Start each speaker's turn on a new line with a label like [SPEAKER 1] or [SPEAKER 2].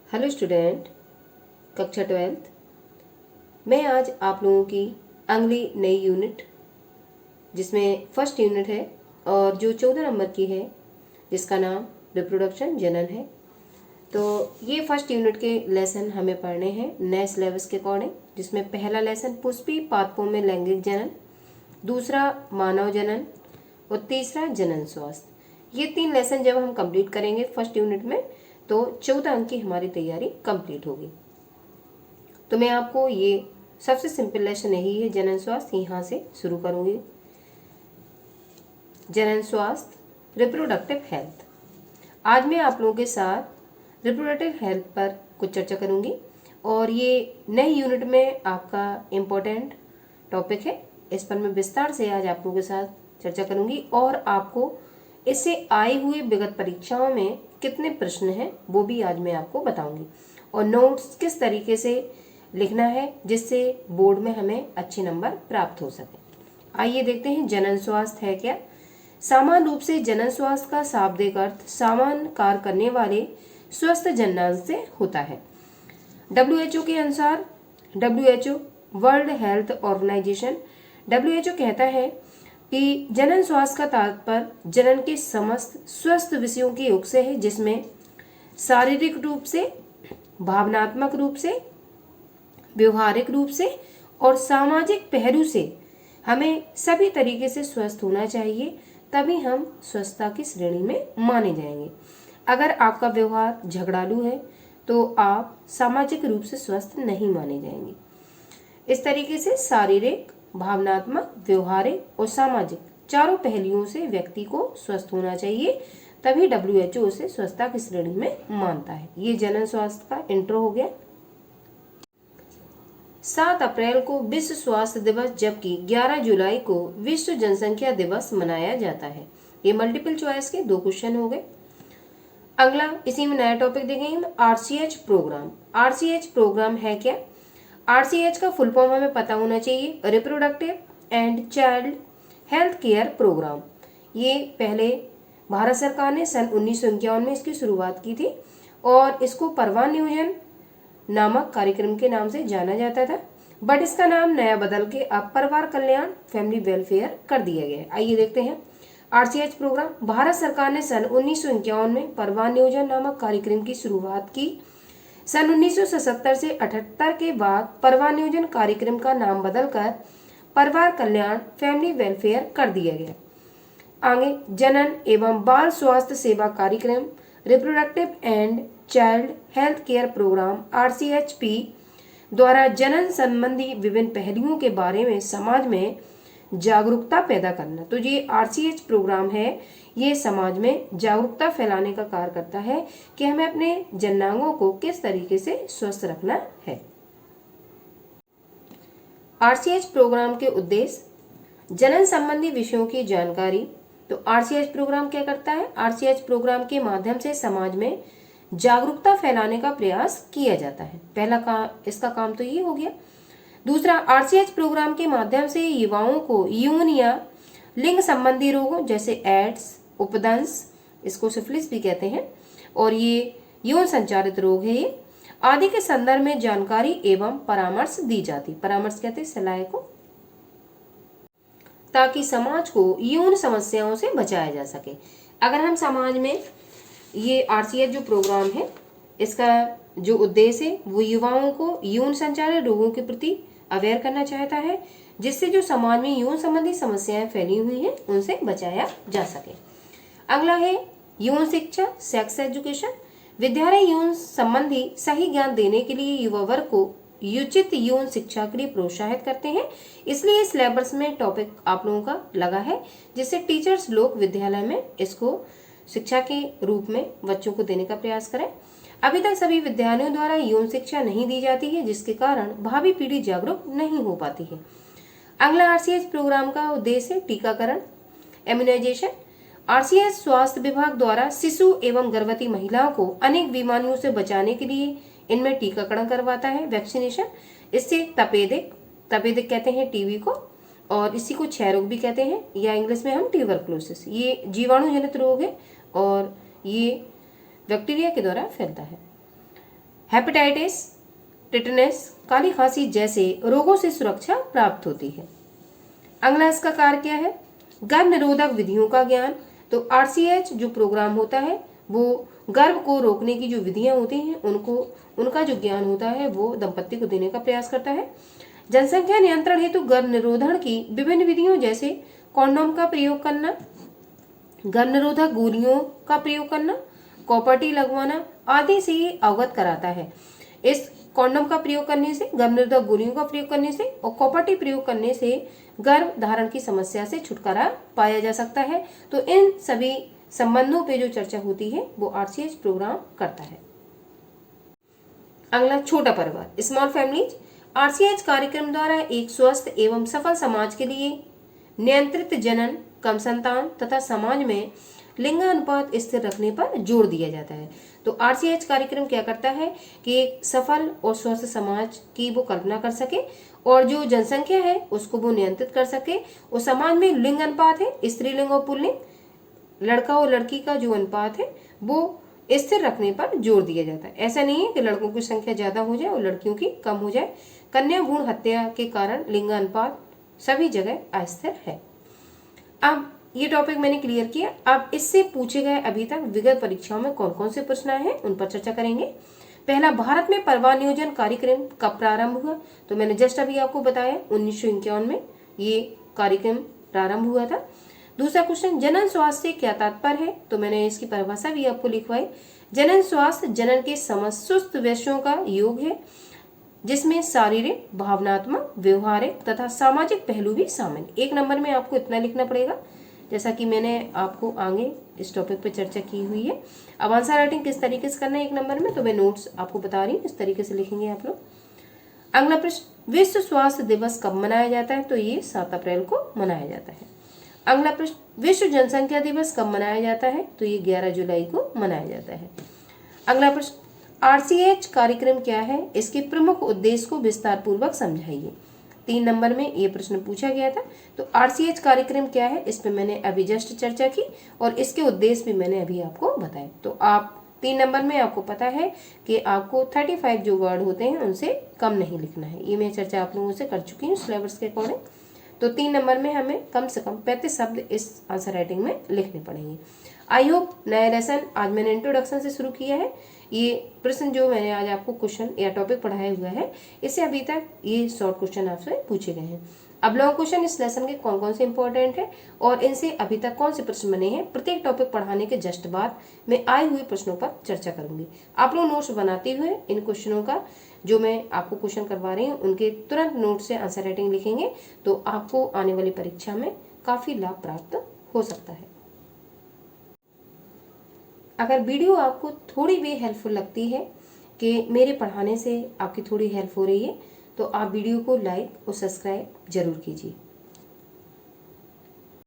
[SPEAKER 1] Hello student, कक्षा 12th। मैं आज आप लोगों की अगली नई यूनिट जिसमें फर्स्ट यूनिट है और जो 14 नंबर की है जिसका नाम रिप्रोडक्शन जनन है। तो ये फर्स्ट यूनिट के लेसन हमें पढ़ने हैं नए सिलेबस के अकॉर्डिंग, जिसमें पहला लेसन पुष्पी पादपों में लैंगिक जनन, दूसरा मानव जनन और तीसरा जनन स्वास्थ्य। ये 3 लेसन जब हम कंप्लीट करेंगे फर्स्ट यूनिट में तो 14 अंक की हमारी तैयारी कंप्लीट होगी। तो मैं आपको ये सबसे सिंपल लेसन यही है जनन स्वास्थ्य, यहाँ से शुरू करूंगी। जनन स्वास्थ्य रिप्रोडक्टिव हेल्थ। आज मैं आप लोगों के साथ रिप्रोडक्टिव हेल्थ पर कुछ चर्चा करूंगी और ये नई यूनिट में आपका इम्पोर्टेंट टॉपिक है। इस पर मैं विस्तार से आज आप लोगों के साथ चर्चा करूंगी और आपको इससे आए हुए विगत परीक्षाओं में कितने प्रश्न हैं वो भी आज मैं आपको बताऊंगी और नोट्स किस तरीके से लिखना है जिससे बोर्ड में हमें अच्छे नंबर प्राप्त हो सके। आइए देखते हैं जनन स्वास्थ्य है क्या। सामान्य रूप से जनन स्वास्थ्य का शाब्दिक अर्थ सामान्य कार्य करने वाले स्वस्थ जननांग से होता है। WHO के अनुसार WHO world health organization WHO कहता है कि जनन स्वास्थ्य का तात्पर्य जनन के समस्त स्वस्थ विषयों के योग से है, जिसमें शारीरिक रूप से, भावनात्मक रूप से, व्यवहारिक रूप से और सामाजिक पहलू से हमें सभी तरीके से स्वस्थ होना चाहिए, तभी हम स्वस्थता की श्रेणी में माने जाएंगे। अगर आपका व्यवहार झगड़ालू है तो आप सामाजिक रूप से स्वस्थ नहीं माने जाएंगे। इस तरीके से शारीरिक, भावनात्मक, व्यवहारिक और सामाजिक चारों पहलुओं से व्यक्ति को स्वस्थ होना चाहिए, तभी WHO उसे स्वस्थता की श्रेणी में मानता है। ये जनन स्वास्थ्य का इंट्रो हो गया। 7 अप्रैल को विश्व स्वास्थ्य दिवस जबकि 11 जुलाई को विश्व जनसंख्या दिवस मनाया जाता है। ये मल्टीपल चॉइस के 2 क्वेश्चन हो गए। अगला इसी में नया टॉपिक देखेंगे हम RCH प्रोग्राम। RCH प्रोग्राम है क्या? RCH का फुल फॉर्म हमें पता होना चाहिए, reproductive and child health care programme. ये पहले भारत सरकार ने सन 1951 में इसकी शुरुआत की थी और इसको परिवार नियोजन नामक कार्यक्रम के नाम से जाना जाता था, बट इसका नाम नया बदल के अब परिवार कल्याण फैमिली वेलफेयर कर दिया गया है। आइए देखते हैं RCH प्रोग्राम। भारत सरकार ने सन 1951 में परिवार नियोजन नामक कार्यक्रम की शुरुआत की। सन 1977 से 78 के बाद परिवार नियोजन कार्यक्रम का नाम बदलकर परिवार कल्याण फैमिली वेलफेयर कर दिया गया। आगे जनन एवं बाल स्वास्थ्य सेवा कार्यक्रम reproductive and child health care programme RCHP द्वारा जनन संबंधी विभिन्न पहलुओं के बारे में समाज में जागरूकता पैदा करना। तो ये RCH प्रोग्राम है, ये समाज में जागरूकता फैलाने का कार्य करता है कि हमें अपने जननांगों को किस तरीके से स्वस्थ रखना है। RCH प्रोग्राम के उद्देश्य जनन संबंधी विषयों की जानकारी। तो RCH प्रोग्राम क्या करता है? RCH प्रोग्राम के माध्यम से समाज में जागरूकता फैलाने का प्रयास किया जाता है। पहला काम, इसका काम तो ये हो गया। दूसरा, RCH प्रोग्राम के माध्यम से युवाओं को यौन या लिंग संबंधी रोगों जैसे एड्स, उपदंश, इसको सिफिलिस भी कहते हैं, और ये यौन संचारित रोग है ये आदि के संदर्भ में जानकारी एवं परामर्श दी जाती। परामर्श कहते हैं सलाह को, ताकि समाज को यौन समस्याओं से बचाया जा सके। अगर हम समाज में ये RCH जो प्रोग्राम है इसका जो उद्देश्य है वो युवाओं को यौन संचारित रोगों के प्रति अवेयर करना चाहता है, जिससे जो समाज में यौन संबंधी समस्याएं फैली हुई हैं उनसे बचाया जा सके। अगला है यौन शिक्षा, सेक्स एजुकेशन। विद्यालय यौन संबंधी सही ज्ञान देने के लिए युवा वर्ग को उचित यौन शिक्षा के लिए प्रोत्साहित करते हैं, इसलिए सिलेबस में टॉपिक आप लोगों का लगा है, जिससे टीचर्स लोग विद्यालय में इसको शिक्षा के रूप में बच्चों को देने का प्रयास करें। अभी तक सभी विद्यालयों द्वारा यौन शिक्षा नहीं दी जाती है, जिसके कारण भावी पीढ़ी जागरूक नहीं हो पाती है। अगला RCH प्रोग्राम का उद्देश्य है टीकाकरण, इम्यूनाइजेशन। RCH स्वास्थ्य विभाग द्वारा शिशु एवं गर्भवती महिलाओं को अनेक बीमारियों से बचाने के लिए इनमें टीकाकरण करवाता है, वैक्सीनेशन। इससे तपेदिक कहते हैं टीबी को, और इसी को क्षय रोग भी कहते हैं, या इंग्लिश में हम ट्यूबरकुलोसिस। ये जीवाणु जनित रोग है और ये बैक्टीरिया के द्वारा फैलता है। हेपेटाइटिस, टिटनेस, काली खांसी जैसे रोगों से सुरक्षा प्राप्त होती है। अगला इसका कार्य क्या है? गर्भ निरोधक विधियों का ज्ञान। तो RCH जो प्रोग्राम होता है वो गर्भ को रोकने की जो विधियां होती हैं उनका जो ज्ञान होता है वो दंपत्ति को देने का प्रयास करता है। जनसंख्या नियंत्रण हेतु गर्भ निरोधन की विभिन्न विधियों जैसे कॉन्डोम का प्रयोग करना, गर्भ निरोधक गोलियों का प्रयोग करना, कॉपर लगवाना आदि से ही अवगत कराता है। इस कॉन्डोम का प्रयोग करने से, गर्भ निरोधक गोलियों का प्रयोग करने से और कॉपर प्रयोग करने से गर्भ धारण की समस्या से छुटकारा पाया जा सकता है। तो इन सभी संबंधों पे जो चर्चा होती है वो RCH प्रोग्राम करता है। अगला छोटा परिवार, स्मॉल फैमिलीज। RCH कार्यक्रम द्वारा एक स्वस्थ एवं सफल समाज के लिए नियंत्रित जनन, कम संतान तथा समाज में लिंगानुपात स्थिर रखने पर जोर दिया जाता है। तो RCH कार्यक्रम क्या करता है कि एक सफल और स्वस्थ समाज की वो कल्पना कर सके और जो जनसंख्या है उसको वो नियंत्रित कर सके और समाज में लिंग अनुपात है, स्त्रीलिंग और पुल्लिंग, लड़का और लड़की का जो अनुपात है वो स्थिर रखने पर जोर दिया जाता है। ऐसा नहीं है कि लड़कों की संख्या ज्यादा हो जाए और लड़कियों की कम हो जाए। कन्या भ्रूण हत्या के कारण लिंगानुपात सभी जगह अस्थिर है। अब ये टॉपिक मैंने क्लियर किया। अब इससे पूछे गए अभी तक विगत परीक्षाओं में कौन कौन से प्रश्न आए हैं उन पर चर्चा करेंगे। पहला, भारत में परिवार नियोजन कार्यक्रम कब प्रारंभ हुआ? तो मैंने जस्ट अभी आपको बताया 1951 में ये कार्यक्रम प्रारंभ हुआ था। दूसरा क्वेश्चन, जनन स्वास्थ्य से क्या तात्पर्य है? तो मैंने इसकी परिभाषा भी आपको लिखवाई। जनन स्वास्थ्य जनन के समस्त विषयों का योग है जिसमें शारीरिक, भावनात्मक, व्यवहारिक तथा सामाजिक पहलू भी शामिल। एक नंबर में आपको इतना लिखना पड़ेगा जैसा कि मैंने आपको आगे इस टॉपिक पे चर्चा की हुई है। अब आंसर राइटिंग किस तरीके से करना है एक नंबर में, तो मैं नोट्स आपको बता रही हूँ, इस तरीके से लिखेंगे आप लोग। अगला प्रश्न, विश्व स्वास्थ्य दिवस कब मनाया जाता है? तो ये 7 अप्रैल को मनाया जाता है। अगला प्रश्न, विश्व जनसंख्या दिवस कब मनाया जाता है? तो ये 11 जुलाई को मनाया जाता है। अगला प्रश्न, RCH कार्यक्रम क्या है? इसके प्रमुख उद्देश्य को विस्तार पूर्वक समझाइए। 3 नंबर में ये प्रश्न पूछा गया था। तो RCH कार्यक्रम क्या है इस पे मैंने अभी जस्ट चर्चा की और इसके उद्देश्य भी मैंने अभी आपको बताए। तो आप 3 नंबर में आपको पता है कि आपको 35 जो वर्ड होते हैं उनसे कम नहीं लिखना है। ये मैं चर्चा आप लोगों से कर चुकी हूँ सिलेबस के अकॉर्डिंग। तो 3 नंबर में हमें कम से कम 35 शब्द इस आंसर राइटिंग में लिखने पड़ेंगे। आई होप नया लेसन आज मैंने इंट्रोडक्शन से शुरू किया है। ये प्रश्न जो मैंने आज आपको क्वेश्चन या टॉपिक पढ़ाया हुआ है इससे अभी तक ये शॉर्ट क्वेश्चन आपसे पूछे गए हैं। अब लॉन्ग क्वेश्चन इस लेसन के कौन कौन से इंपॉर्टेंट है और इनसे अभी तक कौन से प्रश्न बने हैं, प्रत्येक टॉपिक पढ़ाने के जस्ट बाद मैं आए हुए प्रश्नों पर चर्चा करूंगी। आप लोग नोट्स बनाते हुए इन क्वेश्चनों का जो मैं आपको क्वेश्चन करवा रही हूँ उनके तुरंत नोट से आंसर राइटिंग लिखेंगे तो आपको आने वाली परीक्षा में काफी लाभ प्राप्त हो सकता है। अगर वीडियो आपको थोड़ी भी हेल्पफुल लगती है कि मेरे पढ़ाने से आपकी थोड़ी हेल्प हो रही है तो आप वीडियो को लाइक और सब्सक्राइब जरूर कीजिए।